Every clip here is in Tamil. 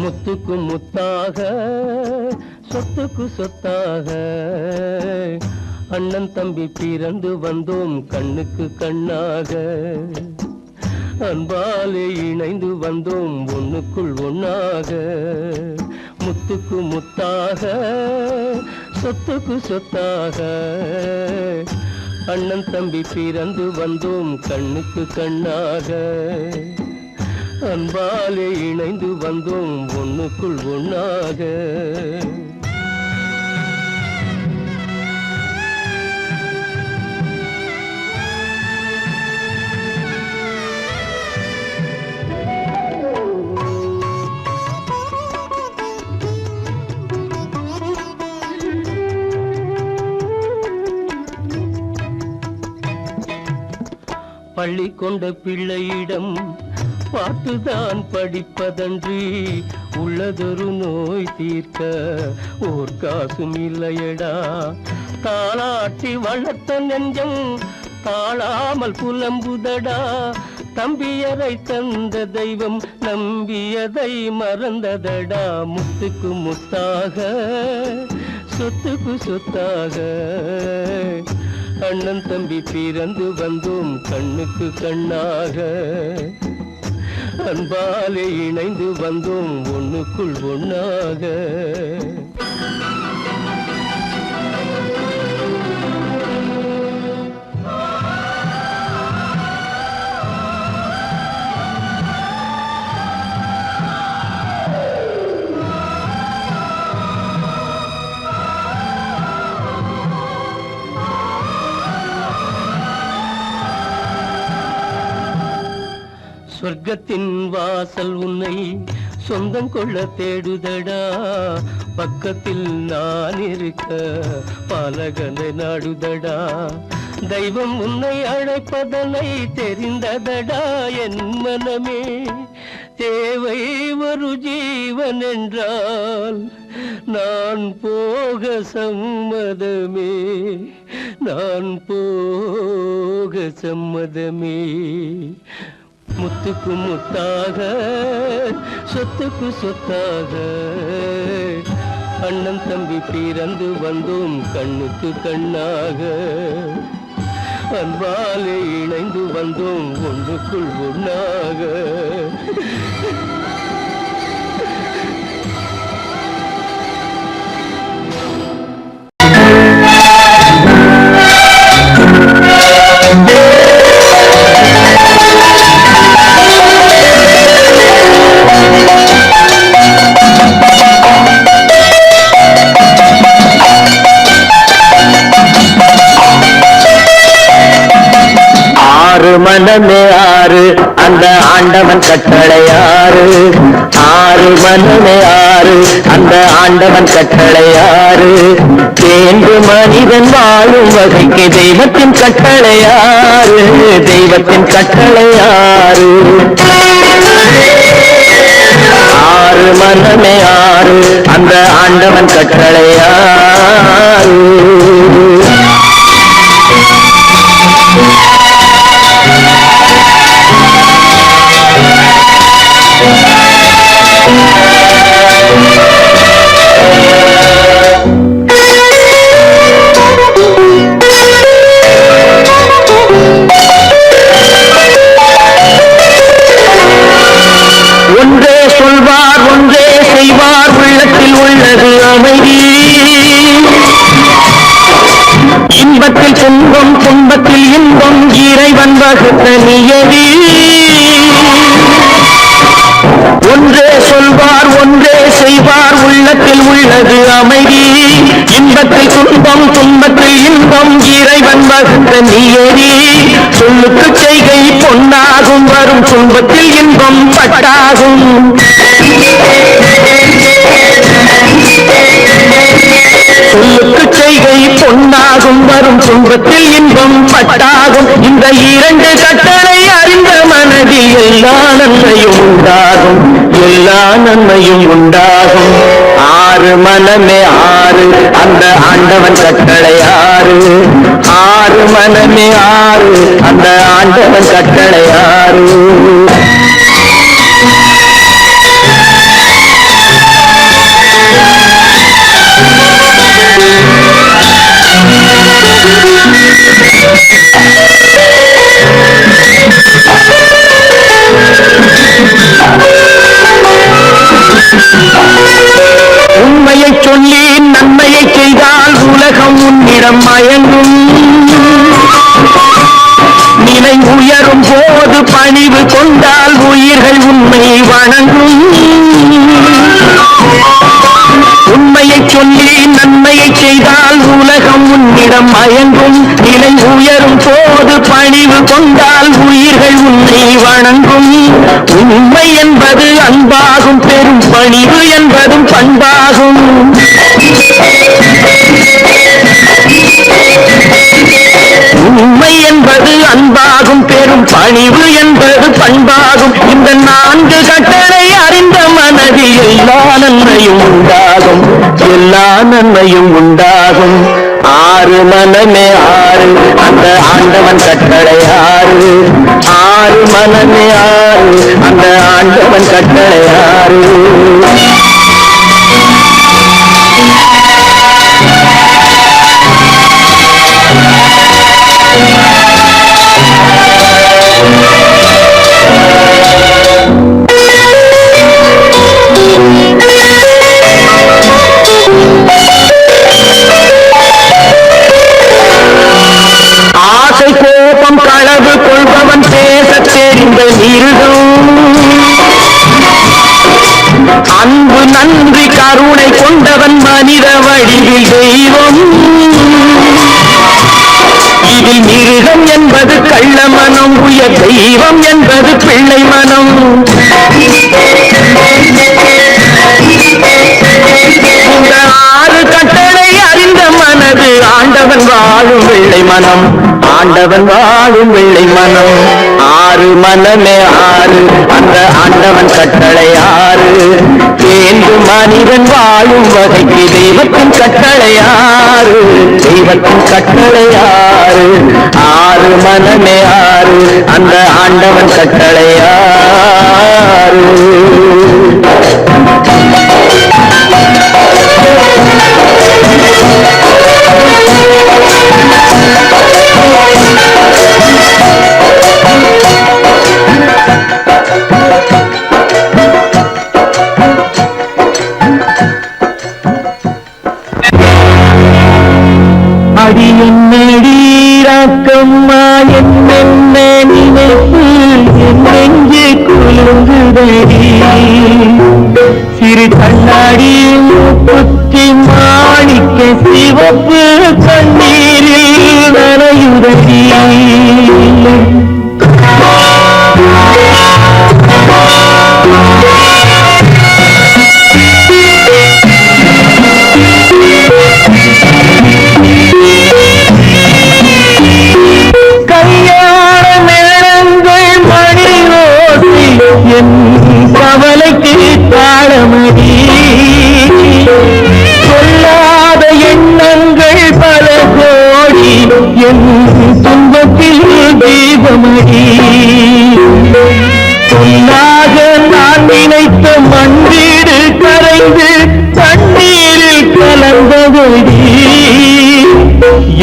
முத்துக்கு முத்தாக சொத்துக்கு சொத்தாக அண்ணன் தம்பி பிறந்து வந்தோம் கண்ணுக்கு கண்ணாக அன்பாலே இணைந்து வந்தோம் ஒண்ணுக்குள் ஒண்ணாக முத்துக்கு முத்தாக சொத்துக்கு சொத்தாக அண்ணன் தம்பி பிறந்து வந்தோம் கண்ணுக்கு கண்ணாக அன்பாலே இணைந்து வந்தோம் ஒண்ணுக்குள் ஒண்ணாக பள்ளி கொண்ட பிள்ளையிடம் பார்த்துதான் படிப்பதன்றி உள்ளதொரு நோய் தீர்க்க ஓர் காசும் இல்லையடா தாளாட்டி வளர்த்த நெஞ்சம் தாழாமல் புலம்புதடா தம்பியரை தந்த தெய்வம் நம்பியதை மறந்ததடா முத்துக்கு முத்தாக சொத்துக்கு சொத்தாக அண்ணன் தம்பி பிறந்து வந்தோம் கண்ணுக்கு கண்ணாக அன்பாலே இணைந்து வந்தோம் ஒண்ணுக்குள் ஒண்ணாக சொர்க்கத்தின் வாசல் உன்னை சொந்தம் கொள்ள தேடுதடா பக்கத்தில் நான் இருக்க பாலகனை நாடுதடா தெய்வம் உன்னை அழைப்பதனை தெரிந்ததடா என் மனமே தேவை ஒரு ஜீவன் என்றால் நான் போக சம்மதமே நான் போக சம்மதமே முத்துக்கு முத்தாக சொத்துக்கு சொத்தாக அண்ணன் தம்பி பிறந்து வந்தோம் கண்ணுக்கு கண்ணாக அன்பாலே இணைந்து வந்தோம் ஒன்றுக்குள் ஒண்ணாக மனமே ஆறு அந்த ஆண்டவன் கட்டளையாறு ஆறு மனமே ஆறு அந்த ஆண்டவன் கட்டளையாறு தேர்ந்து மனிதன் வாழும் வகைக்கு தெய்வத்தின் கட்டளையாறு தெய்வத்தின் கட்டளையாறு ஆறு மனமே ஆறு அந்த ஆண்டவன் கட்டளையாறு ஒன்றே சொல்வார் ஒன்றே செய்வார் உள்ளத்தில் உள்ளது அமைதி இன்பத்தில் துன்பம் துன்பத்தில் இன்பம் இறைவன் வகுத்த நியதி ஒன்றே சொல்வார் ஒன்றே செய்வார் உள்ளத்தில் உள்ளது அமைதி இன்பத்தில் துன்பம் துன்பத்தில் இன்பம் இறைவன் வகுத்த நியதி சொல்லுக்கு செய்கை பொன்னாகும் வரும் துன்பத்தில் இன்பம் பட்டாகும் சொல்லுக்கு செய்கை பொன்னாகும் வரும் துன்பத்தில் இன்பம் பட்டாகும் இந்த இரண்டு கட்டளை அறிந்த மனதில் எல்லா நன்மையும் உண்டாகும் எல்லா நன்மையும் உண்டாகும் ஆறு மனமே ஆறு அந்த ஆண்டவன் கட்டளை ஆறு ஆறு மனமே ஆறு அந்த ஆண்டவன் கட்டளை ஆறு. உண்மையை சொல்லி நன்மையை செய்தால் உலகம் உன்னிடம் மயங்கும். நிலை உயரும் போது பணிவு கொண்டால் உயிர்கள் உண்மை வணங்கும். உண்மையை சொல்லி நன்மையை செய்தால் உலகம் உன்னிடம் மயங்கும். நிலை உயரும் போது பணிவு கொண்டால் உயிர்கள் உன்னை வணங்கும். உண்மை என்பது அன்பாகும், பெரும் பணிவு என்பதும் பண்பாகும். உண்மை என்பது அன்பாகும், பெரும் பணிவு என்பது பண்பாகும். இந்த 4 கட்டளை அறிந்த மனதில் எல்லா நன்மையும் உண்டாகும், எல்லா நன்மையும் உண்டாகும். ஆறு மனமே ஆறு அந்த ஆண்டவன் கட்டளை ஆறு. ஆறு மனமே ஆறு அந்த ஆண்டவன் கட்டளை ஆறு. களவு கொள்பவன் பேச தெரிந்த மிருகம். அன்பு நன்றி கருணை கொண்டவன் மனித வடிவில் தெய்வம். இதில் மிருகம் என்பது கள்ள மனம், உயர் தெய்வம் என்பது பிள்ளை மனம். இந்த 6 கட்டளை அறிந்த மனது ஆண்டவன் வாழும் வெள்ளை மனம், ஆண்டவன் வாழும் வெள்ளை மனம். ஆறு மனமே ஆறு அந்த ஆண்டவன் கட்டளை ஆறு. தேர்ந்து மனிதன் வாழும் வகைக்கு தெய்வத்தின் கட்டளை ஆறு, தெய்வத்தின் கட்டளை ஆறு. ஆறு மனமே ஆறு அந்த ஆண்டவன் கட்டளை ஆறு. அடி என்னடீராக்கம்மா என்னென்ன நினைப்பு என் நெஞ்சு குலுங்குதடி. சிறு கண்ணாடி முத்தி மாணிக்க சிவப்பு கண்ணீரில் நனையுதடி. கவலைக்கு தாளமடி சொல்லாத எண்ணங்கள் பல கோடி என் துன்பத்தில் தீபமடி. சொல்லாக நான் நினைத்த மண்ணீடு கரைந்து தண்ணீரில் கலந்தபடி.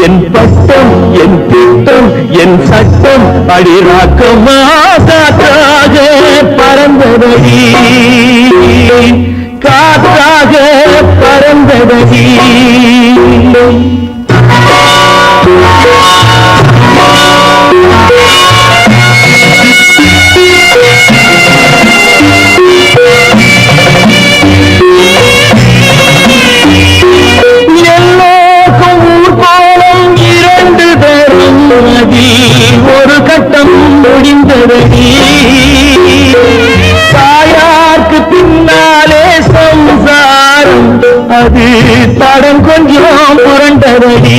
என் பட்டம் என் திட்டம் என் சட்டம் அடிராக்கமா காற்றாக பறந்தபடி, காற்றாக பறந்தபடி. ஒரு கட்டம் முடிந்தபடி. தாயாருக்கு பின்னாலே சம்சாரம் அது தடம் கொஞ்சம் புரண்டபடி.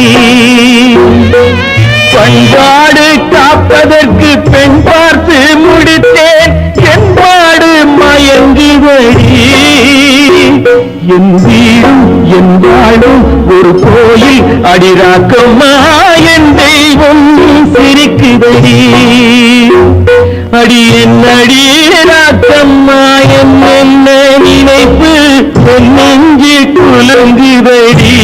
பண்பாடு காப்பதற்கு பெண் பார்த்து முடித்தேன் என்பாடு மயங்குபடி. என் வீடும் என் வாழும் ஒரு கோயில் அடிராக்கம்மா என்று நிலவும் சிரிக்குதடி அடி என்னடி ராக்கம்மா என்ன நினைப்பு நெஞ்சு குலுங்குதடி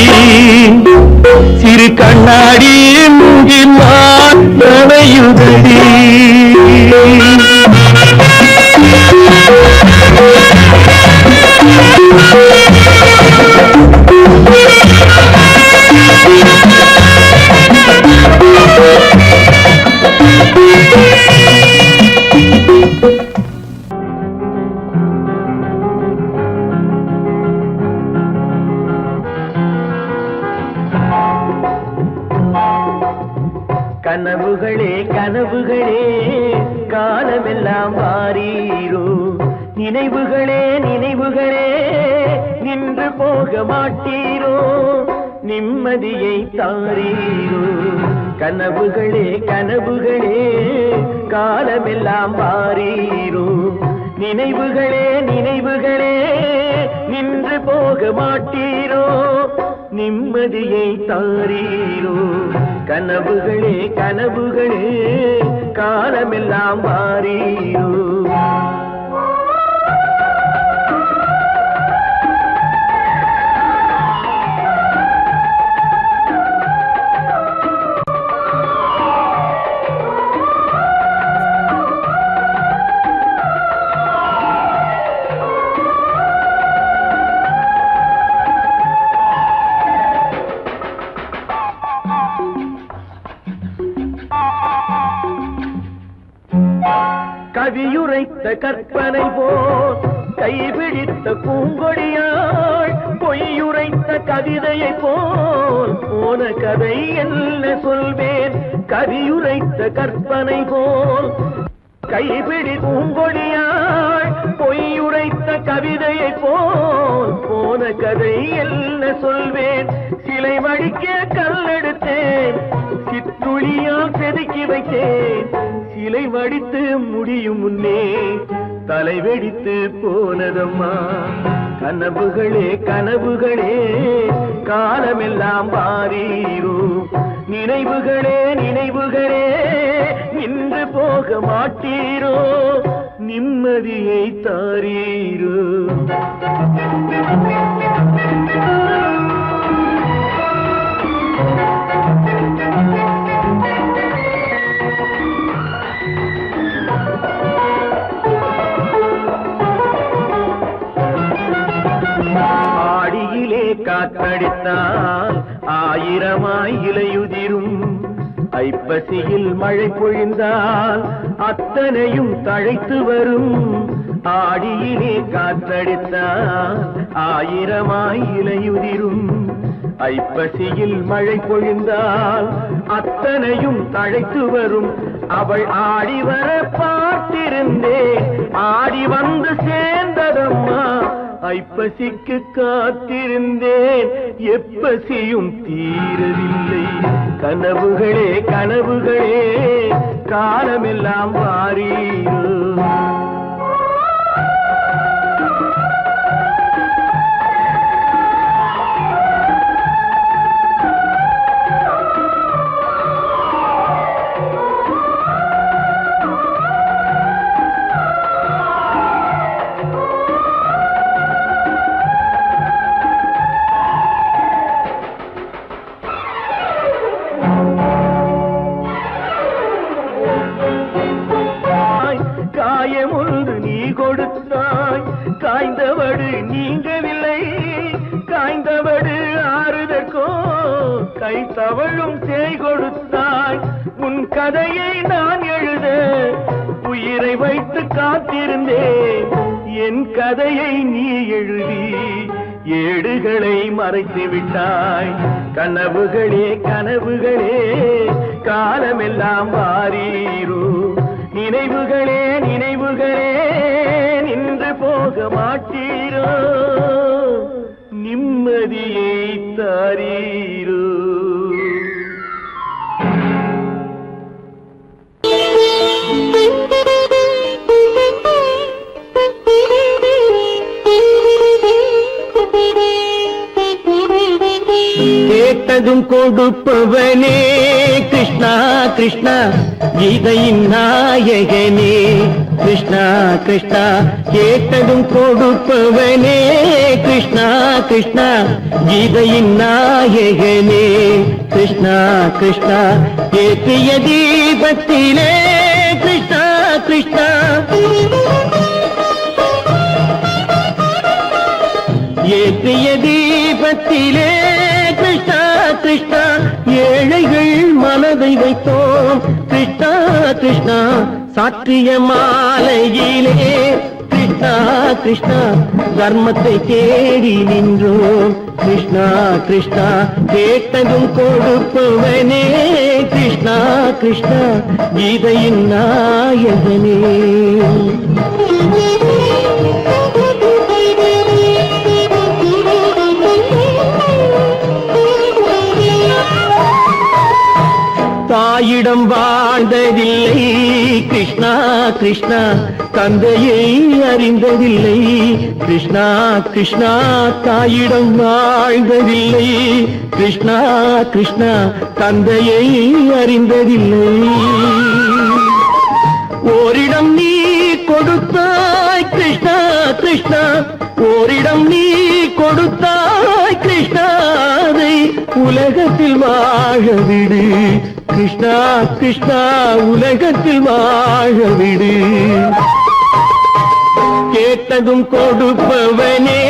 சிறு கண்ணாடி மூங்கில் நனையுதடி கனவுகளே கனவுகளே காலமெல்லாம் வாரீரோ நினைவுகளே நினைவுகளே நின்று போக மாட்டீரோ நிம்மதியை தாரீரோ கனவுகளே கனவுகளே காலமெல்லாம் வாரீரோ நினைவுகளே நினைவுகளே நின்று போக மாட்டீரோ நிம்மதியை தாரீரோ கனவுகளே கனவுகளே காலமெல்லாம் வாரீரோ கவியுரைத்த கற்பனை போல் கைபிடித்த பூங்கொடியாள் பொய்யுரைத்த கவிதையை போல் போன கதை என்ன சொல்வேன் கவியுரைத்த கற்பனை போல் கைபிடி பூங்கொடியாள் பொய்யுரைத்த கவிதையை போல் போன கதை என்ன சொல்வேன் சிலை வடிக்க கல்லெடுத்தேன் சிற்றுளியால் செதுக்கி வைத்தேன் சிலை வடித்து முடியும் முன்னே தலை வெடித்து போனதம்மா கனவுகளே கனவுகளே காலமெல்லாம் வாரீரோ நினைவுகளே நினைவுகளே நின்று போக மாட்டீரோ நிம்மதியை தாரீரோ காற்றடித்தால் ஆயிரமாய் இலையுதிரும் ஐப்பசியில் மழை பொழிந்தால் அத்தனையும் தழைத்து வரும் ஆடியிலே காற்றடித்தால் ஆயிரமாய் இலையுதிரும் ஐப்பசியில் மழை பொழிந்தால் அத்தனையும் தழைத்து வரும் அவள் ஆடி வர பார்த்திருந்தேன் ஆடி வந்து சேர்ந்ததம்மா ஐப்பசிக்கு காத்திருந்தேன் எப்பசியும் தீரவில்லை கனவுகளே கனவுகளே காலமெல்லாம் வாரீரோ காயமொன்று நீ கொடுத்தாய் காய்ந்தவடு நீங்கவில்லை காய்ந்தவடு ஆறுதற்கோ கை தவழும் சேய் கொடுத்தாய் உன் கதையை நான் எழுத உயிரை வைத்து காத்திருந்தேன் என் கதையை நீ எழுதி ஏடுகளை மறைத்து விட்டாய் கனவுகளே கனவுகளே காலமெல்லாம் வாரீரோ நினைவுகளே நினைவுகளே நின்று போக மாட்டீரோ நிம்மதியை தாரீரோ கேட்டதும் கொடுப்பவனே கிருஷ்ண கிருஷ்ணா கிருஷ்ணா கீதையின் நாயகனே கிருஷ்ணா கிருஷ்ணா கேட்டதும் கொடுப்பவனே கிருஷ்ணா கிருஷ்ணா கீதையின் நாயகனே கிருஷ்ணா கிருஷ்ணா ஏற்றிய தீபத்திலே கிருஷ்ணா கிருஷ்ணா ஏற்றிய தீபத்திலே கிருஷ்ணா கிருஷ்ணா ஏழைகள் மனதை வைத்தோம் கிருஷ்ணா கிருஷ்ணா சாற்றிய மாலையிலே கிருஷ்ணா கிருஷ்ணா தர்மத்தை தேடி நின்றோம் கிருஷ்ணா கிருஷ்ணா கேட்டதும் கொடுப்பவனே கிருஷ்ணா கிருஷ்ணா கீதையின் நாயகனே தாயிடம் வாழ்ந்ததில்லை கிருஷ்ணா கிருஷ்ணா தந்தையை அறிந்ததில்லை கிருஷ்ணா கிருஷ்ணா தாயிடம் வாழ்ந்ததில்லை கிருஷ்ணா கிருஷ்ணா தந்தையை அறிந்ததில்லை ஓரிடம் நீ கொடுத்தாய் கிருஷ்ணா கிருஷ்ணா ஓரிடம் நீ கொடுத்தாய் கிருஷ்ணாவை உலகத்தில் வாழ விடு கிருஷ்ணா கிருஷ்ணா உலகத்தில் வாழ விடு கேட்டதும் கொடுப்பவனே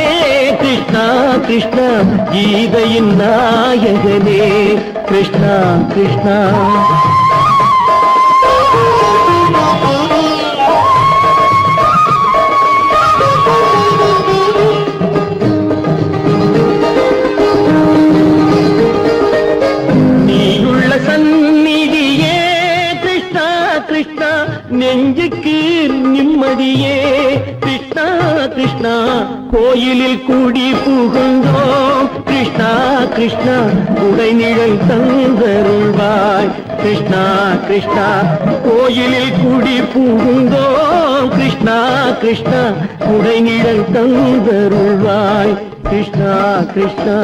கிருஷ்ணா கிருஷ்ணா கீதையின் நாயகனே கிருஷ்ணா கிருஷ்ணா நெஞ்சுக்கு நிம்மதியே கிருஷ்ணா கிருஷ்ணா கோயிலில் கூடி புகுந்தோம் கிருஷ்ணா கிருஷ்ணா உடைநிழல் தந்தருள்வாய் கிருஷ்ணா கிருஷ்ணா கோயிலில் கூடி புகுந்தோம் கிருஷ்ணா கிருஷ்ணா உடைநிழல் தந்தருள்வாய் கிருஷ்ணா கிருஷ்ணா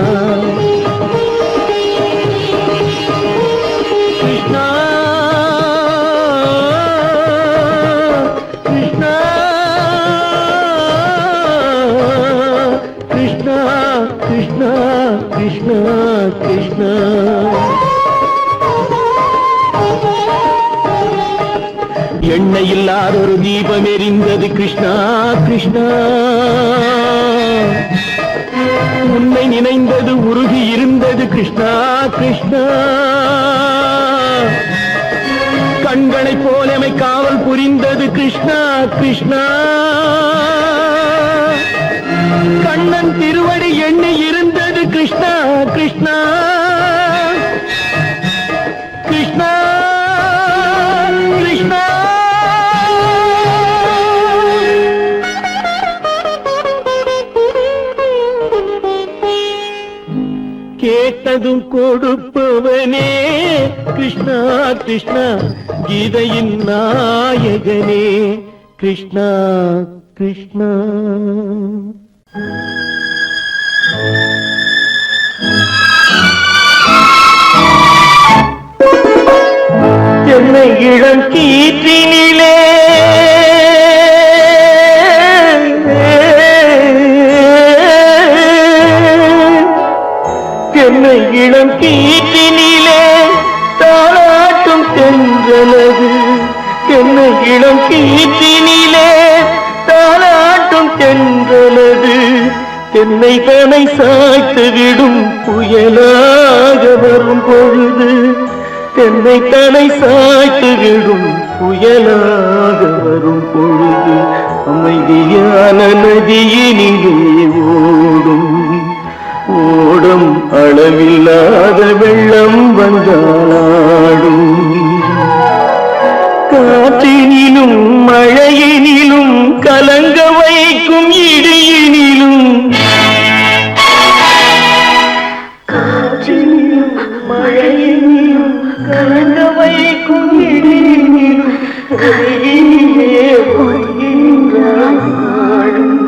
கிருஷ்ணா கிருஷ்ணா கிருஷ்ணா கிருஷ்ணா எண்ணெய் இல்லாத ஒரு தீபம் எரிந்தது கிருஷ்ணா கிருஷ்ணா உன்னை நினைந்தது உருகி இருந்தது கிருஷ்ணா கிருஷ்ணா கண்களைப் போலமை காவல் புரிந்தது கிருஷ்ணா கிருஷ்ணா கண்ணன் திருவடி எண்ணி இருந்தது கிருஷ்ணா கிருஷ்ணா கிருஷ்ணா கிருஷ்ணா கேட்டதும் கொடுப்பவனே கிருஷ்ணா கிருஷ்ணா கீதையின் நாயகனே கிருஷ்ணா கிருஷ்ணா என்னை இளம் கீற்றினிலே என்னை இளம் கீற்றினிலே தாளாட்டும் தென்றலது என்னை இளம் கீற்றினிலே தாளாட்டும் தென்றலது என்னை தனை சாய்த்து விடும் புயலாக வரும் பொழுது என்னை தனை சாய்த்து விடும் புயலாக வரும் பொழுது அமைதியான நதியினிலே ஓடும் ஓடும் அளவில்லாத வெள்ளம் வந்தாடும் காற்றினிலும் மழையினிலும் கலங்க வைக்கும் இடியினிலும் காற்றினிலும் மழையினிலும் கலங்க வைக்கும் இடியினிலும் கரையினிலே பொய்கின்றான் நாடும்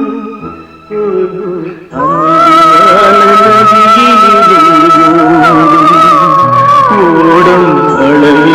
ஓடும் அளவில்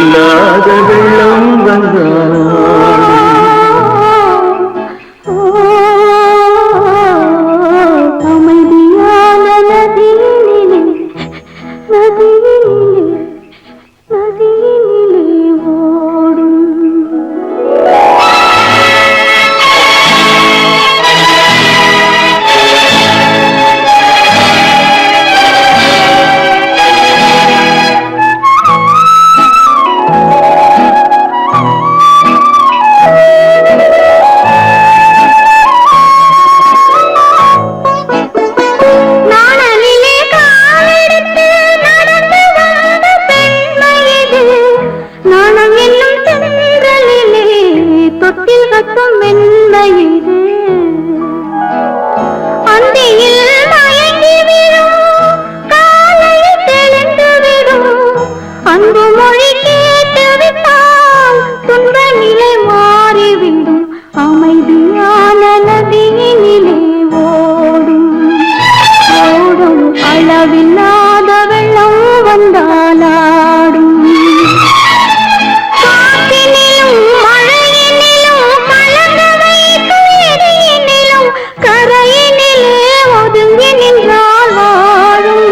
சுமக்கும் மென்மையிது அந்தியில் மயங்கி விடும் காலையில் தெளிந்து விடும் அன்பு மொழி கேட்டு விட்டால் துன்ப நிலை மாறிவிடும் அமைதியான நதியினிலே ஓடும் ஓடும் அளவில்லாத வெள்ளம் வந்தாலாடும் காற்றினிலும் மழையினிலும் கலந்து வைத்து எரியினிலும் கரையினிலே ஒதுங்கி நின்றால் வாழும்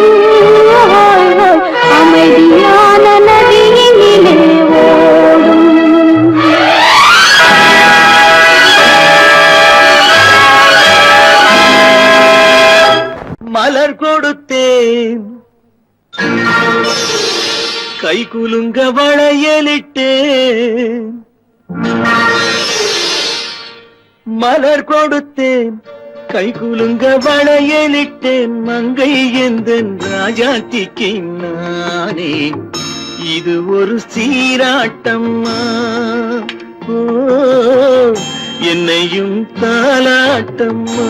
அமைதியான நதியினிலே ஓடும் மலர் கொடுத்தேன் கை குலுங்க வளையலிட்டேன் மலர் கொடுத்தேன் கை குலுங்க வளையலிட்டேன் மங்கை எந்தன் ராஜாத்திக்கு நானே இது ஒரு சீராட்டம்மா ஓ என்னையும் தாலாட்டம்மா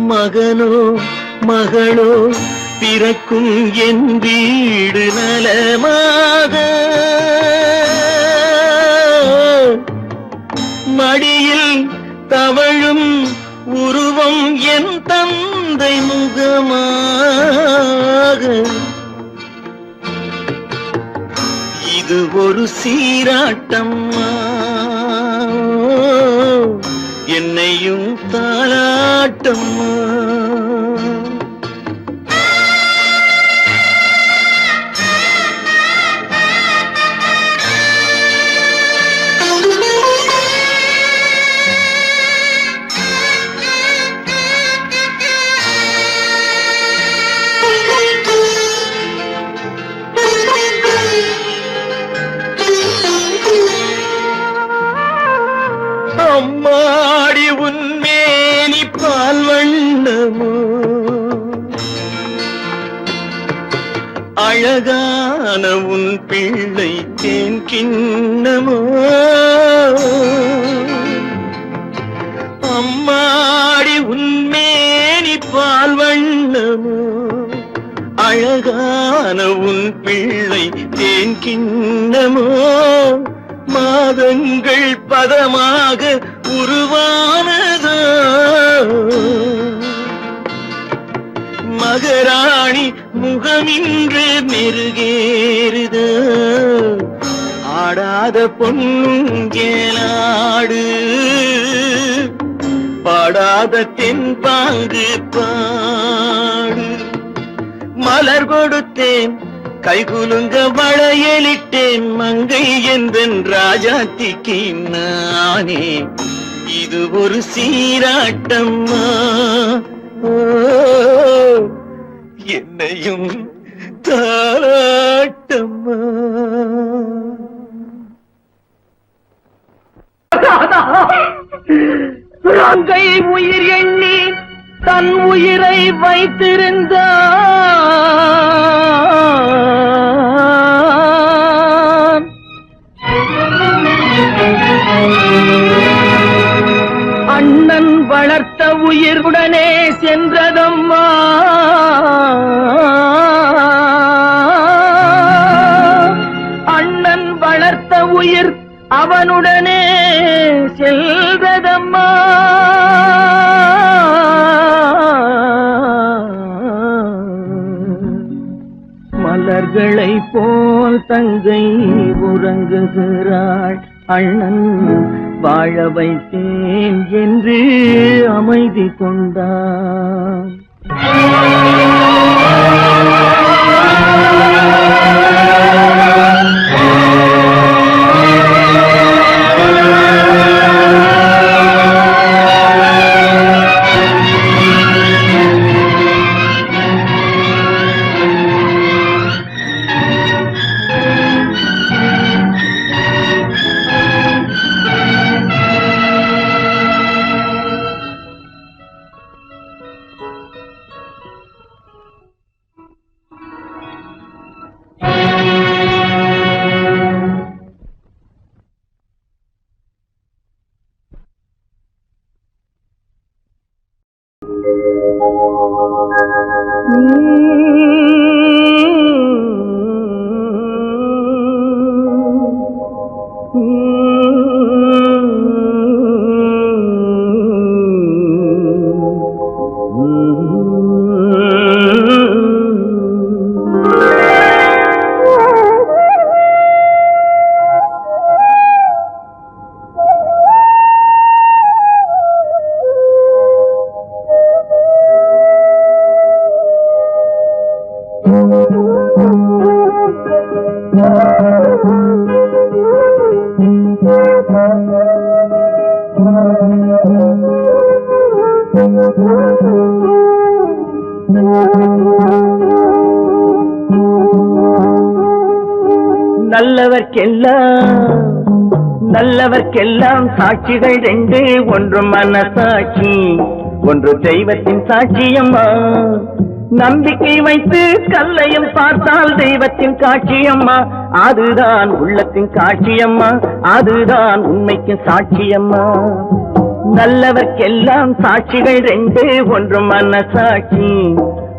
மகனோ மகளோ பிறக்கும் என் வீடு நலமாக மடியில் தவழும் உருவம் என் தந்தை முகமாக இது ஒரு சீராட்டம்மா என்னையும் தாலாட்டம்மா அம்மாடி உன்மேனி பால் வண்ணமோ அழகான உன் பிள்ளை தேன் கிண்ணமோ அம்மாடி உன்மேனி பால் வண்ணமோ அழகான உன் பிள்ளை தேன் கிண்ணமோ மாதங்கள் பதமாக உருவானதோ மகராணி முகமின்று மெருகேறுதோ ஆடாத பொன்னுங்கேலாடு பாடாத தென்பாங்கு பாடு மலர் கொடுத்தேன் கைகுலுங்க வளையலிட்டேன் மங்கை என்பன் ராஜாத்திக்கு நானே இது ஒரு சீராட்டம்மா ஓ என்னையும் தாலாட்டம்மா மங்கை உயிர் எண்ணி தன் உயிரை வைத்திருந்தான் அண்ணன் வளர்த்த உயிருடனே சென்றதம்மா அண்ணன் வளர்த்த உயிர் அவனுடனே செல்வதம்மா மலர்களை போல் தங்கை உறங்குகிறாள் அண்ணன் வாழ வைத்தேன் என்று அமைதி கொண்டான் நல்லவர்க்கெல்லாம் சாட்சிகள் ரெண்டு, ஒன்று மனசாட்சி, ஒன்று தெய்வத்தின் சாட்சியம்மா. நம்பிக்கை வைத்து கல்லையும் பார்த்தால் தெய்வத்தின் காட்சியம்மா. அதுதான் உள்ளத்தின் காட்சியம்மா, அதுதான் உண்மைக்கு சாட்சியம்மா. நல்லவர்க்கெல்லாம் சாட்சிகள் ரெண்டு, ஒன்று மனசாட்சி,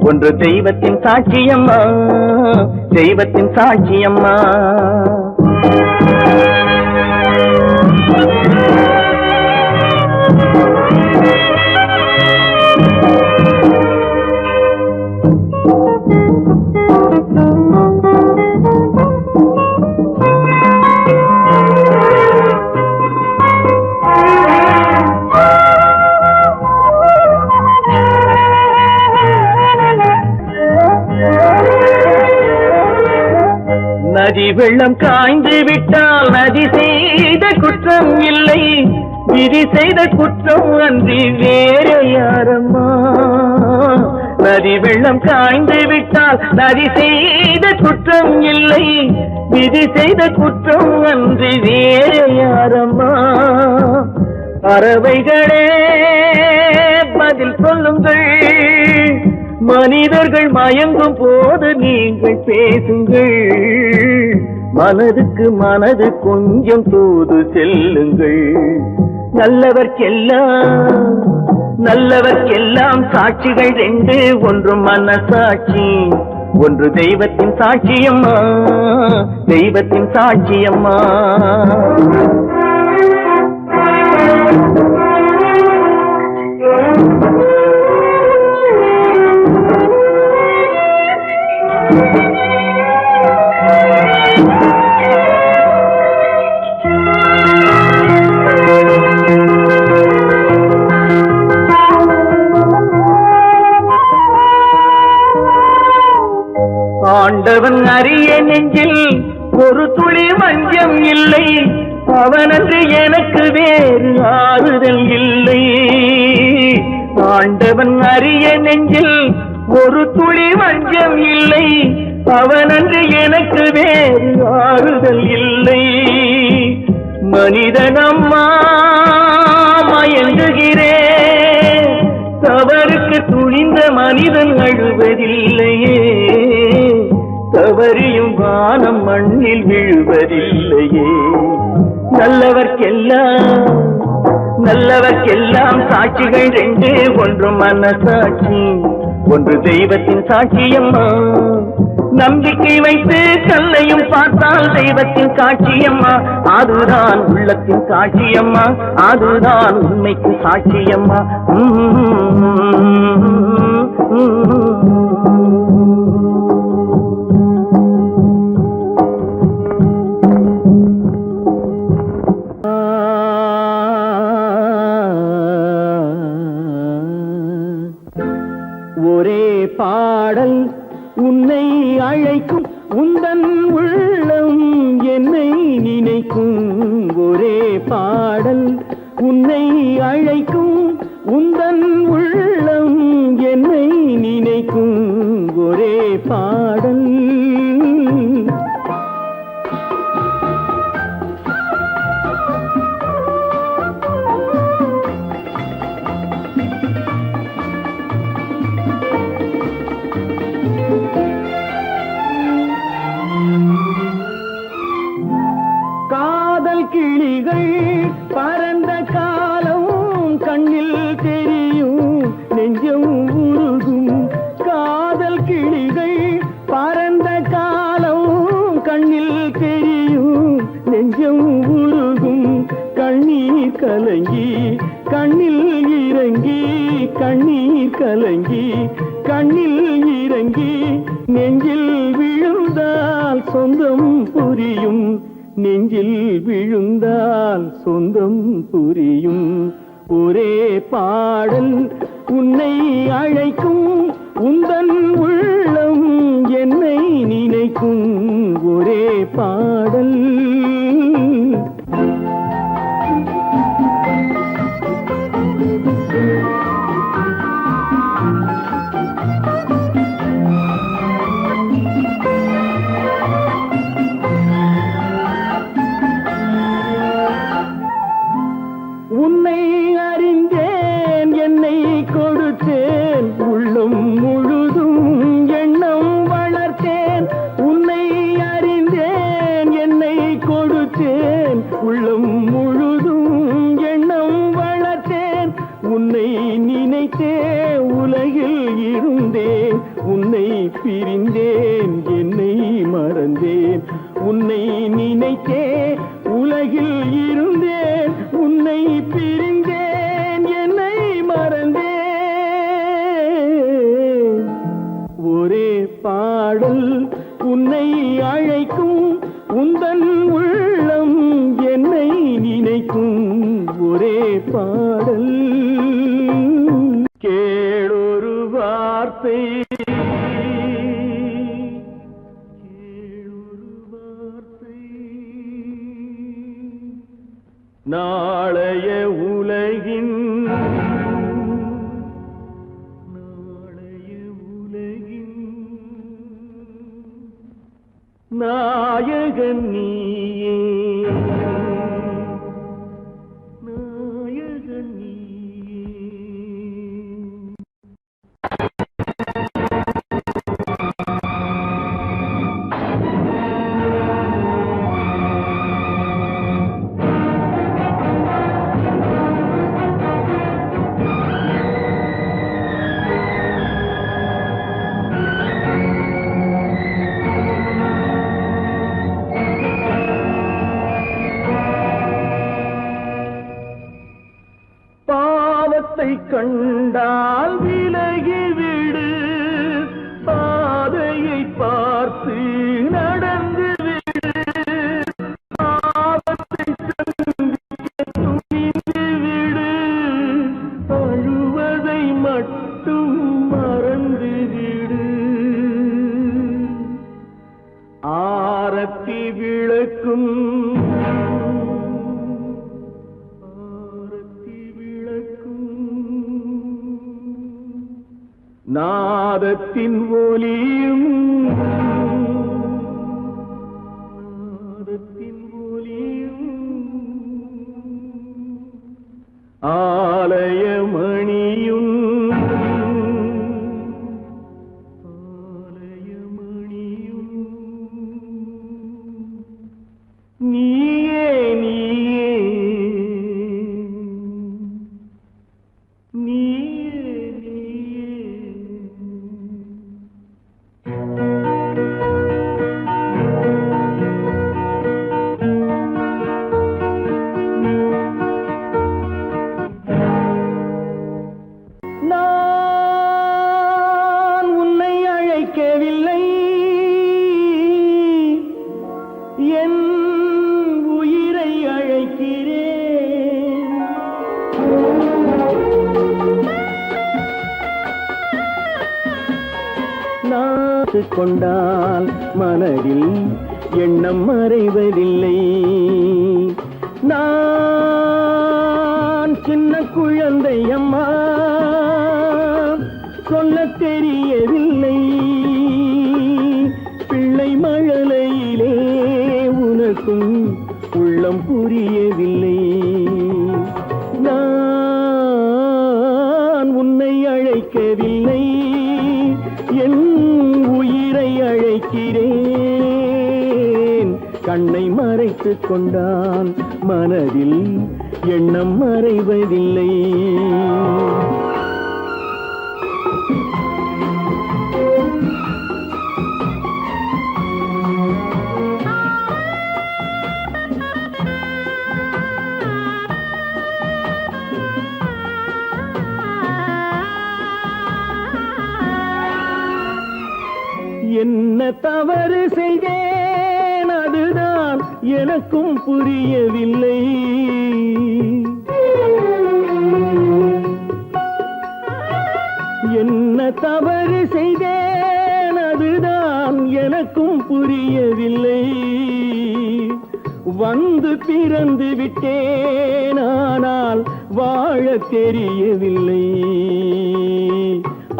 ஒன்று தெய்வத்தின் சாட்சியம்மா, தெய்வத்தின் சாட்சியம்மா. நதி வெள்ளம் காய்ந்து விட்டால் நதி செய்த குற்றம் இல்லை, விதி செய்த குற்றம் அன்றி வேற யாரம்மா. நதி வெள்ளம் காய்ந்து விட்டால் நதி செய்த குற்றம் இல்லை, விதி செய்த குற்றம் அன்றி வேற யாரம்மா. பறவைகளே பதில் சொல்லுங்கள், மனிதர்கள் மயங்கும் போது நீங்கள் பேசுங்கள். மனதுக்கு மனது கொஞ்சம் தூது செல்லுங்கள். நல்லவர்க்கெல்லாம் சாட்சிகள் ரெண்டு, ஒன்று மனசாட்சி, ஒன்று தெய்வத்தின் சாட்சியம்மா, தெய்வத்தின் சாட்சியம்மா. ஆண்டவன் அறிய நெஞ்சில் ஒரு துளி வஞ்சம் இல்லை, அவனன்று எனக்கு வேறு ஆறுதல் இல்லை. ஆண்டவன் அறிய நெஞ்சில் ஒரு துளி வஞ்சம் இல்லை, அவனன்று எனக்கு வேறு ஆறுதல் இல்லை. மனிதனம்மா மயங்குகிறேன், தவறுக்கு துணிந்த மனிதன் அழுவதில்லையே, தவறியும் வானம் மண்ணில் விழுவதில்லையே. நல்லவர்க்கெல்லாம் சாட்சிகள் ரெண்டு, ஒன்று மனசாட்சி, ஒன்று தெய்வத்தின் சாட்சியம்மா. நம்பிக்கை வைத்து கல்லையும் பார்த்தால் தெய்வத்தின் காட்சியம்மா. அதுதான் உள்ளத்தின் காட்சியம்மா, அதுதான் உண்மைக்கு சாட்சியம்மா. ஒரே பாடல் உன்னை அழைக்கும், உந்தன் உள்ளம் என்னை நினைக்கும். ஒரே பாடல் உன்னை அழைக்கும், உந்தன் உள்ளம் என்னை நினைக்கும். ஒரே பாடல் கிளிகள் பரந்த காலம் கண்ணில் தெரியும், நெஞ்சம் உருகும். காதல் கண்ணில் இறங்கி கண்ணீர் கலங்கி கண்ணில் இறங்கி நெஞ்சில் விழுந்தால் சொந்தம் புரியும் நெஞ்சில் விழுந்தால் சொந்தம் புரியும் ஒரே பாடல் உன்னை அழைக்கும் உந்தன் உள்ளம் என்னை நினைக்கும் ஒரே பாடல் உன்னை அறிந்தேன் என்னை கொடுத்தேன் உள்ளம் முழுதும் எண்ணம் வளர்த்தேன் உன்னை அறிந்தேன் என்னை கொடுத்தேன் உள்ளம் முழுதும் எண்ணம் வளர்த்தேன் உன்னை நினைத்தே உலகில் இருந்தேன் உன்னை பிரிந்தேன் என்னை மறந்தேன் உன்னை நினைத்தே உலகில் இருந்தேன் உன்னை பிரிந்தேன் என்னை மறந்தேன் ஒரே பாடல் உன்னை அழைக்கும் உந்தன் உள்ளம் என்னை நினைக்கும் ஒரே பாடல் கேளொரு வார்த்தை நாளைய உலகின் நாயகன் நீயே நாயகன் நீயே பாவத்தை கண்டால் விலகிவிடு பாதையை பார்த்து நடந்து விடு பாவத்தை துணிந்து விடு அழுவதை மட்டும் மறந்து விடு ஆரத்தி விளக்கும் நாதத்தின் ஒலியும் ஆலயமணியும் நீயே நீயே நான் உன்னை அழைக்கவில்லை என் உயிரை அழைக்கிறேன் நாத்து கொண்டால் மனதில் எண்ணம் மறைவதில்லை நான் சின்ன குழந்தை அம்மா சொல்ல தெரியவில்லை பிள்ளை மழலையிலே உனக்கும் உள்ளம் புரியவில்லை நான் உன்னை அழைக்கவில்லை என் உயிரை அழைக்கிறேன் கண்ணை மறைத்துக் கொண்டான் மனதில் எண்ணம் மறைவதில்லை தவறு செய்தேன் அதுதான் எனக்கும் புரியவில்லை. என்ன தவறு செய்தேன் அதுதான் எனக்கும் புரியவில்லை. வந்து பிறந்து விட்டேன் ஆனால் வாழ தெரியவில்லை.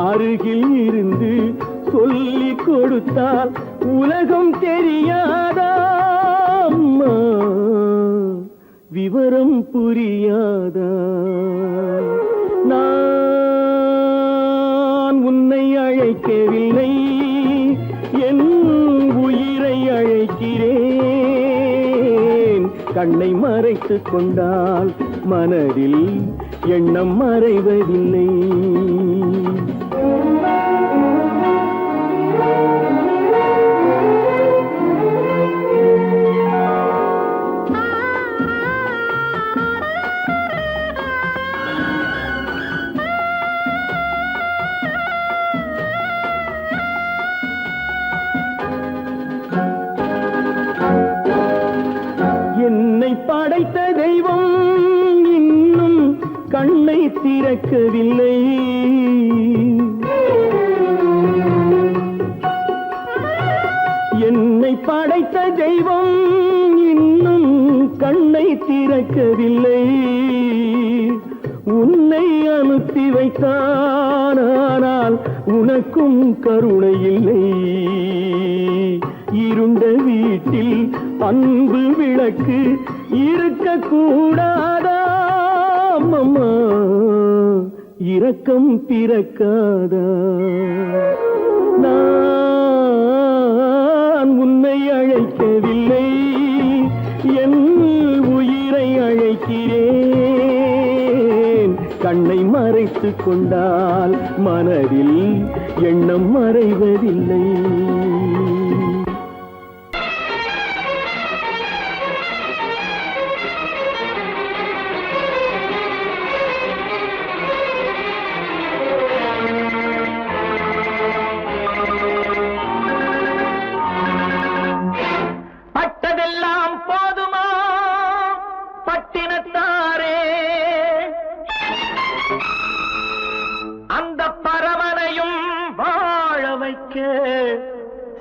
அருகில் இருந்து சொல்லிக் கொடுத்தால் உலகம் தெரியாதா அம்மா, விவரம் புரியாதா? நான் உன்னை அழைக்கவில்லை, என் உயிரை அழைக்கிறேன். கண்ணை மறைத்துக் கொண்டால் மனதில் எண்ணம் மறைவதில்லை. படைத்த தெய்வம் இன்னும் கண்ணை திறக்கவில்லை. என்னை படைத்த தெய்வம் இன்னும் கண்ணை திறக்கவில்லை. உன்னை அனுப்பி வைத்தான் ஆனால் உனக்கும் கருணை இல்லை. இருண்ட வீட்டில் அன்பு விளக்கு இருக்க கூடாதா அம்மா, இரக்கம் பிறக்காதா? நான் உன்னை அழைக்கவில்லை, என் உயிரை அழைக்கிறேன். கண்ணை மறைத்துக் கொண்டால் மனதில் எண்ணம் மறைவதில்லை. பட்டதெல்லாம் போதுமா பட்டினத்தாரே, அந்த பரமனையும் வாழ வைக்க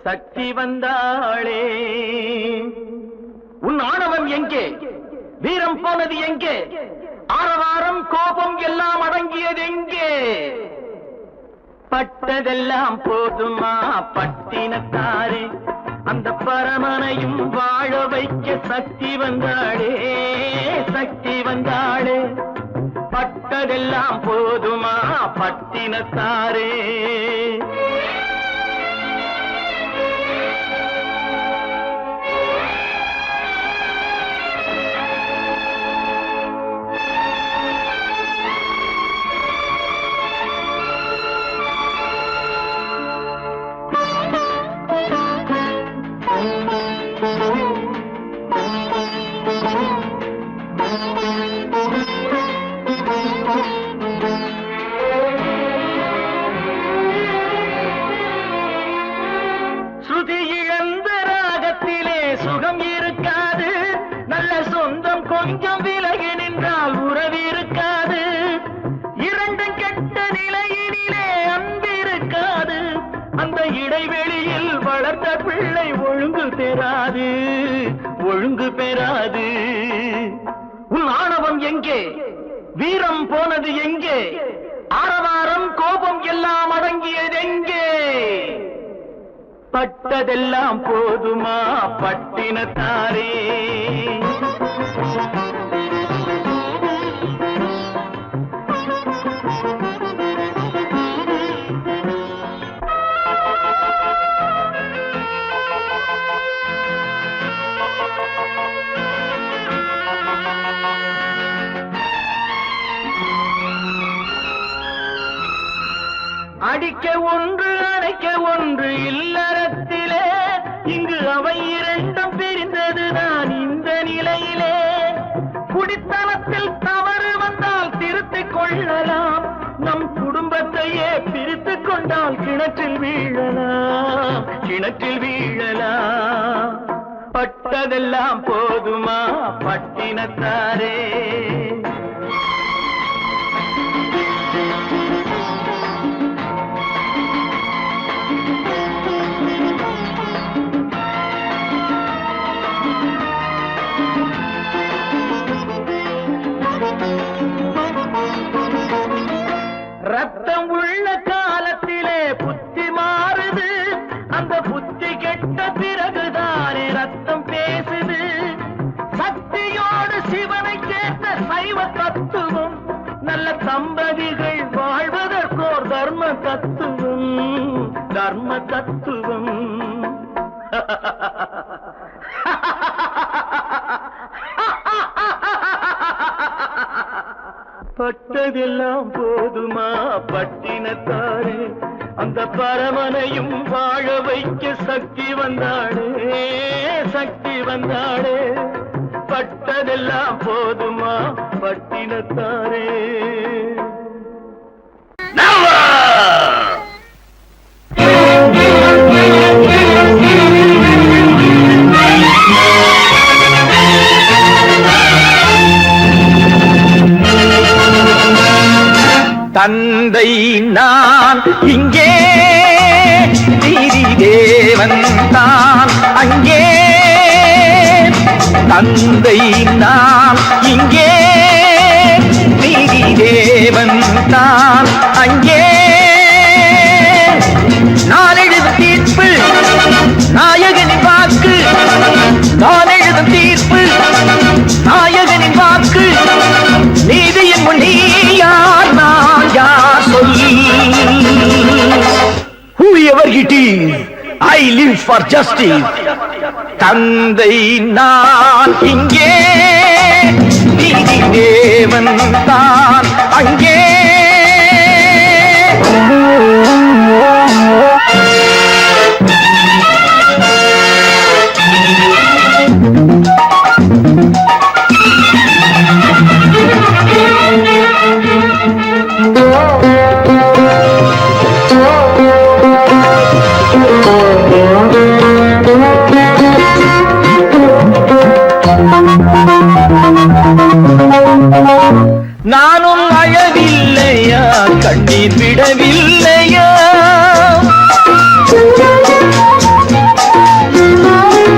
சக்தி வந்தாளே. உன் ஆணவம் எங்கே? வீரம் போனது எங்கே? ஆரவாரம் கோபம் எல்லாம் அடங்கியது எங்கே? பட்டதெல்லாம் போதுமா பட்டினத்தாரே, அந்த பரமனையும் வாழ வைக்க சக்தி வந்தாளே, சக்தி வந்தாளே. பட்டதெல்லாம் போதுமா பட்டினத்தாரே. ஸ்ருதி இழந்த ராகத்திலே சுகம் இருக்காது, நல்ல சொந்தம் கொஞ்சம் விலகி நின்றால் உறவு இருக்காது. இரண்டும் கெட்ட நிலையினிலே அன்பு இருக்காது, அந்த இடைவெளியில் வளர்ந்த பிள்ளை ஒழுங்கு பெறாது, ஒழுங்கு பெறாது. உன் ஆணவம் எங்கே? வீரம் போனது எங்கே? ஆரவாரம் கோபம் எல்லாம் அடங்கியது எங்கே? பட்டதெல்லாம் போதுமா பட்டினத்தாரே. அடிக்க ஒன்று அணைக்க ஒன்று இல்லறத்திலே, இங்கு அவை இரண்டும் பிரிந்ததுதான் இந்த நிலையிலே. குடித்தனத்தில் தவறு வந்தால் திருத்திக் கொள்ளலாம், நம் குடும்பத்தையே பிரித்துக் கொண்டால் கிண கிணற்றில் வீழலாம், கிணற்றில் வீழலாம். பட்டதெல்லாம் போதுமா பட்டினத்தாரே? ரத்தம் உள்ள காலத்திலே புத்தி மாறுது, அந்த புத்தி கெட்ட பிறகுதானே ரத்தம் பேசுது. சக்தியோடு சிவனை சேர்த்த சைவ தத்துவம், நல்ல தம்பதிகள் வாழ்வதற்கோர் தர்ம தத்துவம், தர்ம தத்துவம். பட்டதெல்லாம் போதுமா பட்டினத்தாரே? அந்த பரமனையும் வாழ வைக்க சக்தி வந்தாளே, சக்தி வந்தாளே. பட்டதெல்லாம் போதுமா பட்டினத்தாரே? தந்தை நான் இங்கே, நீதி தேவன் தான் அங்கே. தந்தை நான் இங்கே, நீதி தேவன் தான் அங்கே. நான் எழுதும் தீர்ப்பு நாயகனின் வாக்கு, நான் எழுதும் தீர்ப்பு நாயகனின் வாக்கு. நீதியின் முன் நீ யார், நான் யார் சொல். Whoever it is, I live for justice. தந்தை நான் இங்கே, நீதி தேவன் தான் அங்கே. நானும் அழவில்லையா, கண்ணீர் விடவில்லையா?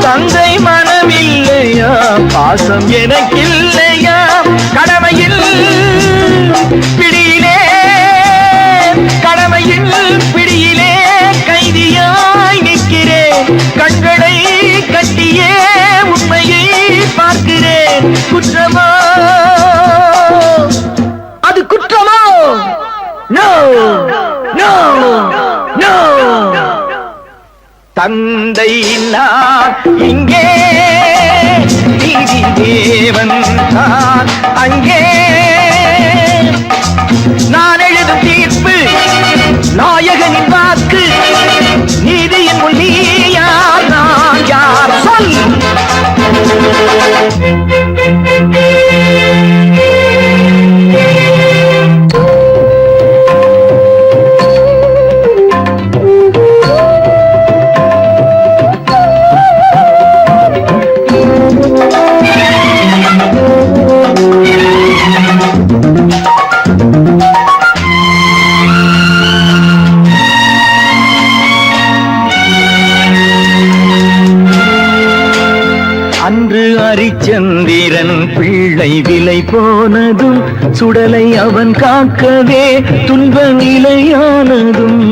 தந்தை மனமில்லையா, பாசம் எனக்கில்லையா? கடமையில் பிடியிலே, கடமையில் பிடியிலே கைதியாய் நிற்கிறேன். கண்களை கட்டியே உண்மையை பார்க்கிறேன். குற்றமா அது குற்றமோ? No no no. தந்தை நான் இங்கே, நீதி தேவன் தான் அங்கே. நான் எழுதும் தீர்ப்பு நாயகனின் வாக்கு. நீதியின் முன் நீ யார், நான் யார் சொல். அன்று அரிச்சந்திரன் பிள்ளை விலை போனதும், சுடலை அவன் காக்கவே துன்ப நிலையானதும்.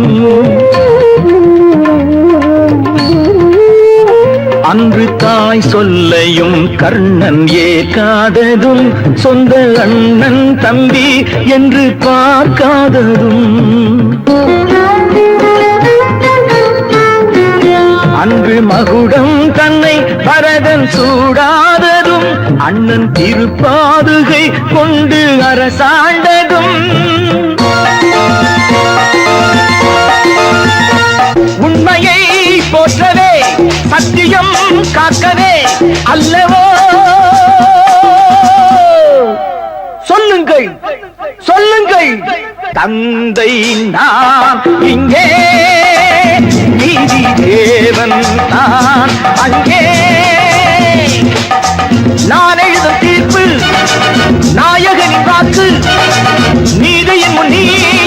அன்று தாய் சொல்லையும் கர்ணன் ஏற்காததும், சொந்த அண்ணன் தம்பி என்று பார்க்காததும். அன்று மகுடம் தன்னை பரதன் சூடாததும், அண்ணன் திருப்பாதுகை கொண்டு அரசாண்டதும். உண்மையை போற்றவே, சத்தியம் காக்கவே அல்லவோ? சொல்லுங்கள் சொல்லுங்கள். தந்தை நான் இங்கே, நீதி தேவன் தான் அங்கே. நான் எழுதும் தீர்ப்பு நாயகனின் வாக்கு, நீதியின் முன் நீ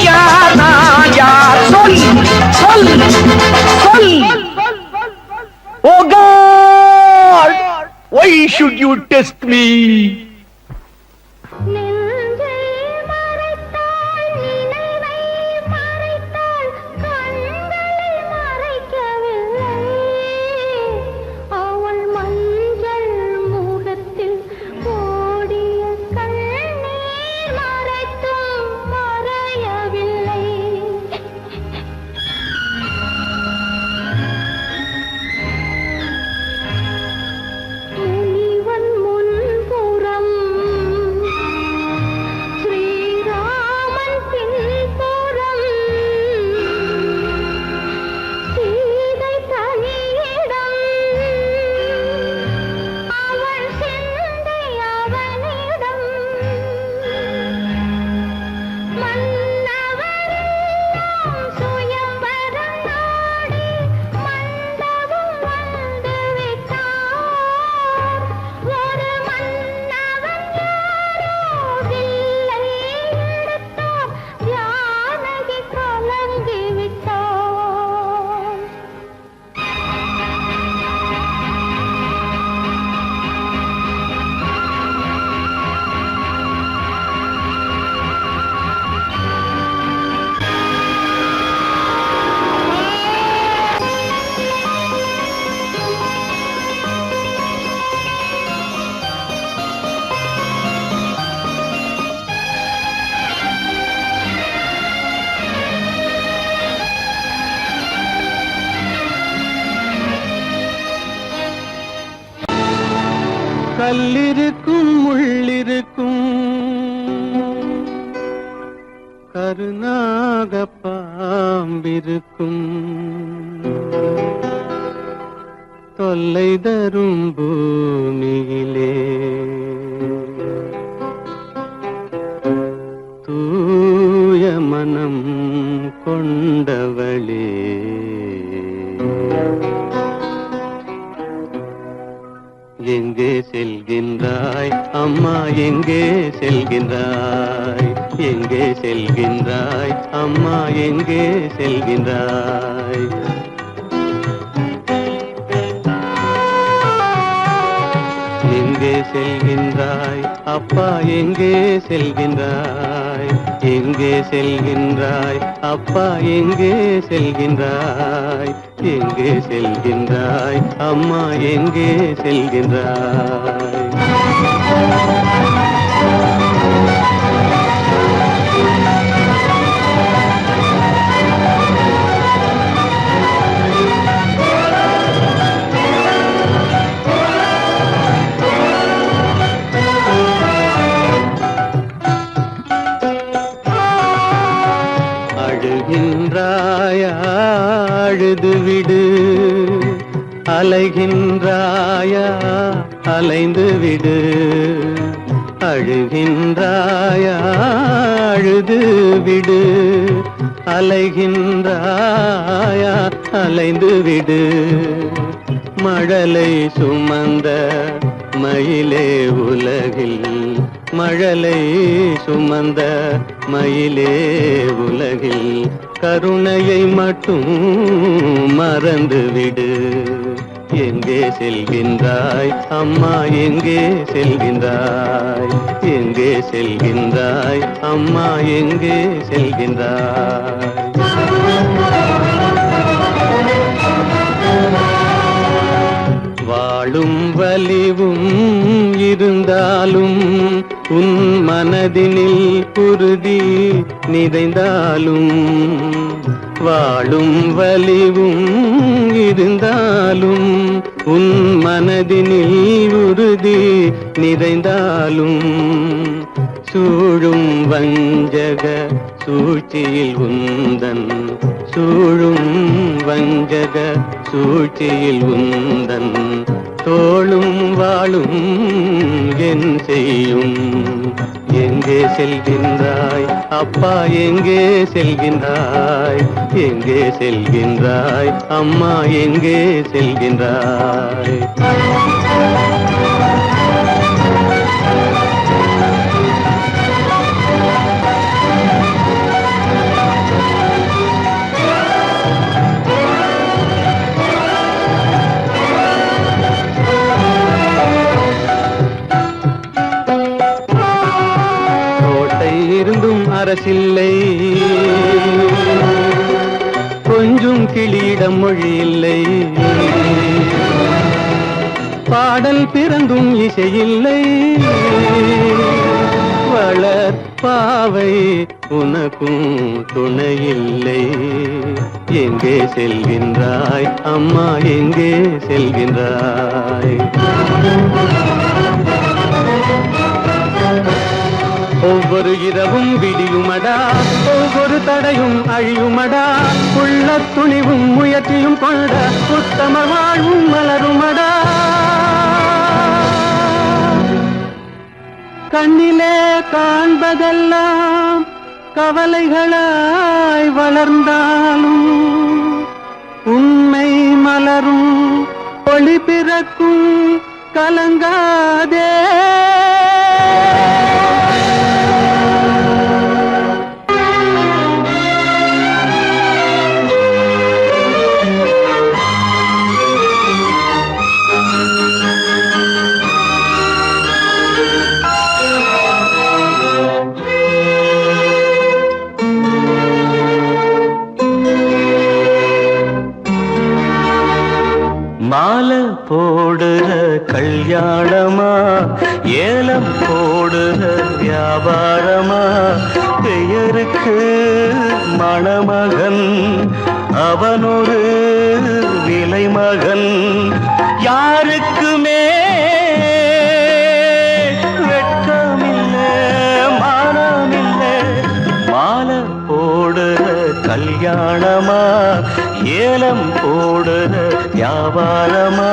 யார் நான் யார், சொல் சொல் சொல். Oh God, why should you test me? நெஞ்சை மறைத்தாள், நினைவை மறைத்தாள், கண்களை மறைக்கவில்லை. அவள் மஞ்சள் முகத்தில் ஓடிய கண்ணீர் மறைத்தும் மறையவில்லை. இவன் முன்புறம், ஸ்ரீராமன் பின்புறம், சீதை தனியிடம், அவள் சிந்தை அவனிடம். மன்னவரெல்லாம் சுயம்பரம் நாடி மண்டபம் வந்து விட்டார். ஒரு மன்னவன் யாரோ வில்லை எடுத்தார், ஜானகி கலங்கி விட்டார். கல்லிருக்கும் முள்ளிருக்கும் கருநாக பாம்பிருக்கும் தொல்லை தரும் பூமியிலே தூய மனம் கொண்டவளே எங்கே செல்கின்றாய் அம்மா, எங்கே செல்கின்றாய், எங்கே செல்கின்றாய் அம்மா, எங்கே செல்கின்றாய். எங்கே செல்கின்றாய் அப்பா, எங்கே செல்கின்றாய், எங்கே செல்கின்றாய் அப்பா, எங்கே செல்கின்றாய், எங்கே செல்கின்றாய் அம்மா, எங்கே செல்கின்றாய். அழுகின்றாயா, அழுது விடு, அலைகின்றாயா, அலைந்து விடு. அழுகின்றாயா, அழுது விடு, அலைகின்றாயா, அலைந்து விடு. மழலை சுமந்த மயிலே உலகில், மழலை சுமந்த மயிலே உலகில் கருணையை மட்டும் மறந்துவிடு. எங்கே செல்கின்றாய் அம்மா, எங்கே செல்கின்றாய், எங்கே செல்கின்றாய் அம்மா, எங்கே செல்கின்றாய். வாழும் வலிவும் இருந்தாலும், உன் மனதினில் உறுதி நிறைந்தாலும், வாழும் வலிவும் இருந்தாலும், உன் மனதினில் உறுதி நிறைந்தாலும், சூழும் வஞ்சக சூழ்ச்சியில் உந்தன், சூழும் வஞ்சக சூழ்ச்சியில் உந்தன் தோளும் வாளும் என் செய்யும். எங்கே செல்கின்றாய் அப்பா, எங்கே செல்கின்றாய்? எங்கே செல்கின்றாய் அம்மா, எங்கே செல்கின்றாய்? இருந்தும் அரசில்லை, கொஞ்சம் கிளியிடம் மொழி இல்லை. பாடல் பிறந்தும் இசையில்லை, வளர்ப்பாவை உனக்கும் துணையில்லை. எங்கே செல்கின்றாய் அம்மா, எங்கே செல்கின்றாய்? ஒவ்வொரு இரவும் விடியுமடா, ஒவ்வொரு தடையும் அழியுமடா. உள்ள துணிவும் முயற்சியும் கொண்ட உத்தம வாழ்வும் மலருமடா. கண்ணிலே காண்பதெல்லாம் கவலைகளாய் வளர்ந்தாலும் உண்மை மலரும், ஒளி பிறக்கும், கலங்காதே. மாலை போடுற கல்யாணமா, ஏலம் போடுற வியாபாரமா? பெயருக்கு மணமகன், அவனொரு விலை மகன். யாருக்குமே வெட்கமில்லை, மானமில்லை. மாலை போடுற கல்யாணமா, ஏலம் போடுற வியாபாரமா?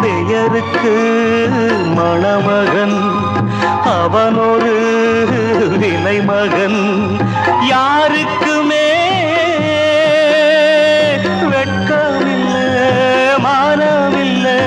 பெயருக்கு மணமகன், அவனொரு விலை மகன். யாருக்குமே வெட்கமில்லை, மானமில்லை.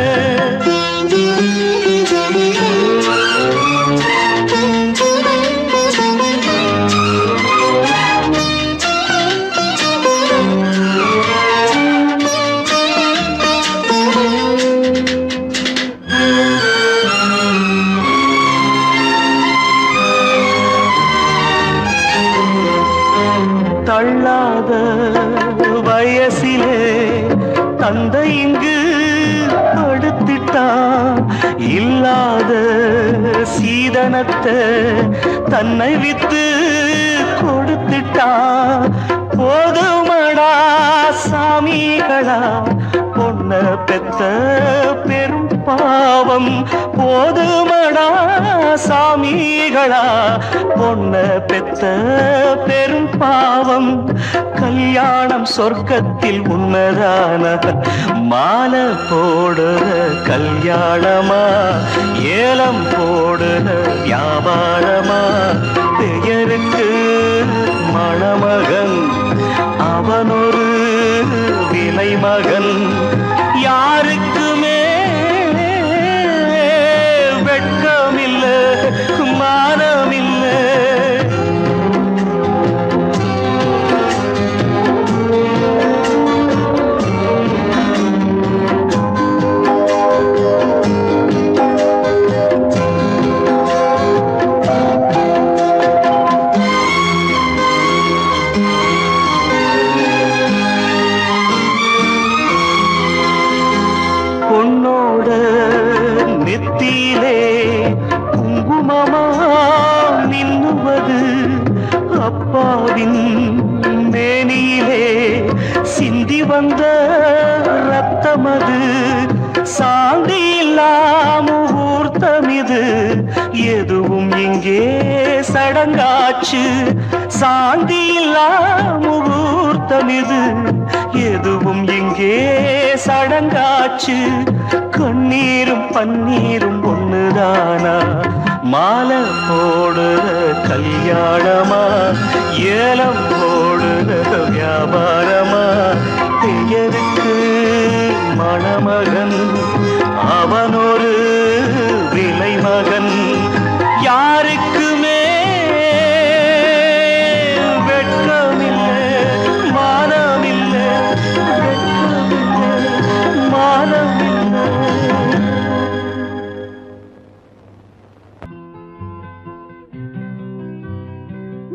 தள்ளாத வயசிலே தந்தை இங்கு படுத்திட்டான். இல்லாத சீதனத்தை தன்னை வித்து கொடுத்துட்டான். போதுமடா சாமிகளா, பொன்ன பெத்த பெரும் பாவம். போதுமடா சாமிகளா, பொன்ன பெத்த பெரும் பாவம். கல்யாணம் சொர்க்கத்தில் உன்னதான மாலை போடுற கல்யாணமா, ஏலம் போடுற வியாபாரமா? பெயருக்கு மணமகன், அவனொரு விலை மகன். யாருக்குமே வெட்கமில்லை, மானமில்லை. பொன்னோட நெத்தியிலே குங்குமமா மின்னுவது, அப்பாவின் மேனியிலே சிந்தி வந்த ரத்தமது. சாந்தி இல்லாம முகூர்த்தமிது, எதுவும் இங்கே சடங்காச்சு. சாந்தி இல்லாம முகூர்த்தமிது, எதுவும் இங்கே சடங்காச்சு கண்ணீரும் பன்னீரும் ஒண்ணுதானா மாலை போடுற கல்யாணமா ஏலம் போடுற வியாபாரமா பெயருக்கு மணமகன் அவனொரு விலை மகன் யாருக்குமே வெட்கமில்லை மானமில்லை வெட்கமில்லை மானமில்லை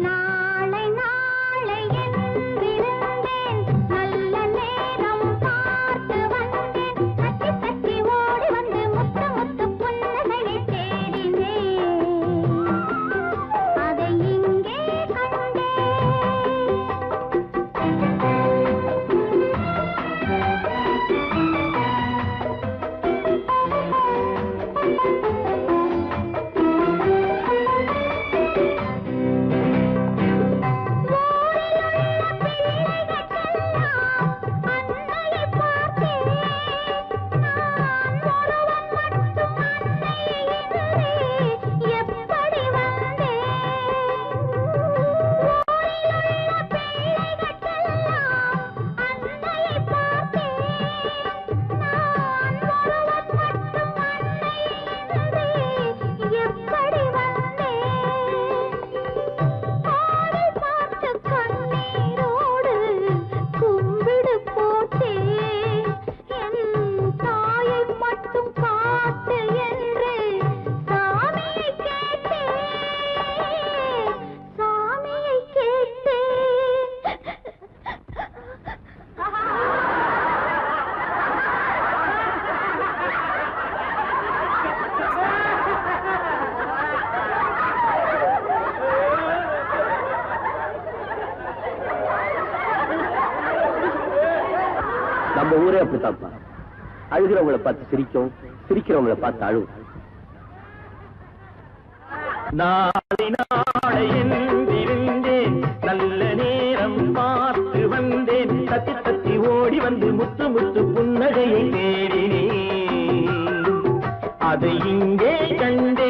நாளை நாளை என்றிருந்தேன் நல்ல நேரம் பார்த்து வந்தேன் தட்டி தட்டி ஓடி வந்து முத்து முத்து புன்னகையை தேடினேன் அதை இங்கே நம்ம ஊரே அப்படித்தான்ப்பா. அழுகிறவங்களை பார்த்து சிரிக்கும், சிரிக்கிறவங்களை பார்த்து அழுவும். நாளை நாளை என்றிருந்தேன் நல்ல நேரம் பார்த்து வந்தேன் தத்தி தத்தி ஓடி வந்து முத்து முத்து புன்னகையை தேடினேன் அதை இங்கே கண்டேன்.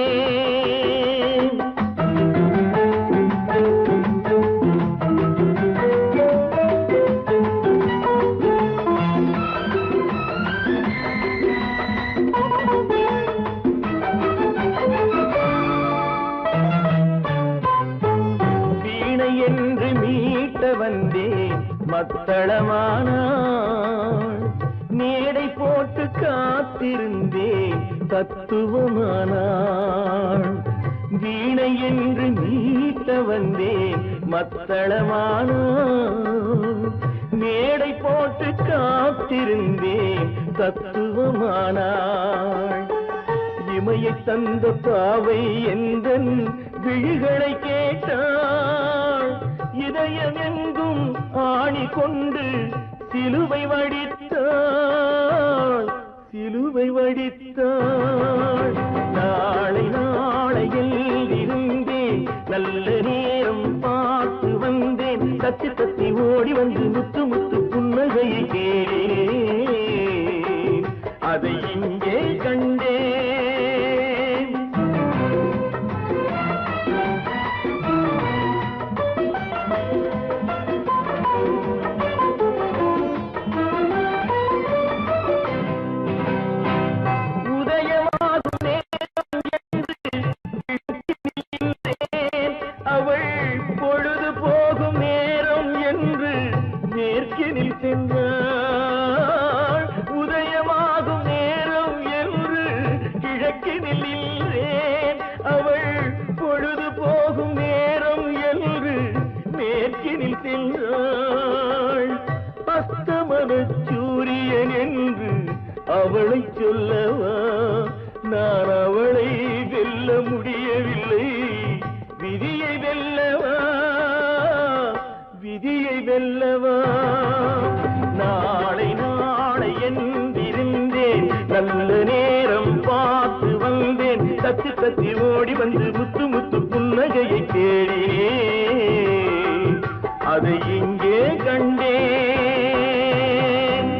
என்று மீட்ட வந்தேன் மத்தளமானாள் மேடை போட்டு காத்திருந்தேன் தத்துவமானாள் வீணை என்று மீட்ட வந்தேன் மத்தளமானாள் மேடை போட்டு காத்திருந்தேன் தத்துவமானாள் இமையை தந்த பாவை எந்தன் விழிகளை கேட்டாள் இதயம் எங்கும் ஆணி கொண்டு சிலுவை வடித்தாள் சிலுவை வடித்தாள். நாளை நாளையில் இருந்தேன் நல்ல நேரம் பார்த்து வந்தேன் தத்தி தத்தி ஓடி வந்து முத்து முத்து புன்னகையை கேட்டேன் அதை இங்கே கண்டேன். சூரியன் என்று அவளை சொல்லவா நான் அவளை வெல்ல முடியவில்லை விதியை வெல்லவா விதியை வெல்லவா. நாளை நாளை என்றிருந்தேன் நல்ல நேரம் பார்த்து வந்தேன் தத்தி தத்தி ஓடி வந்து முத்து முத்து புன்னகையை தேடினேன் அதை இங்கே கண்டு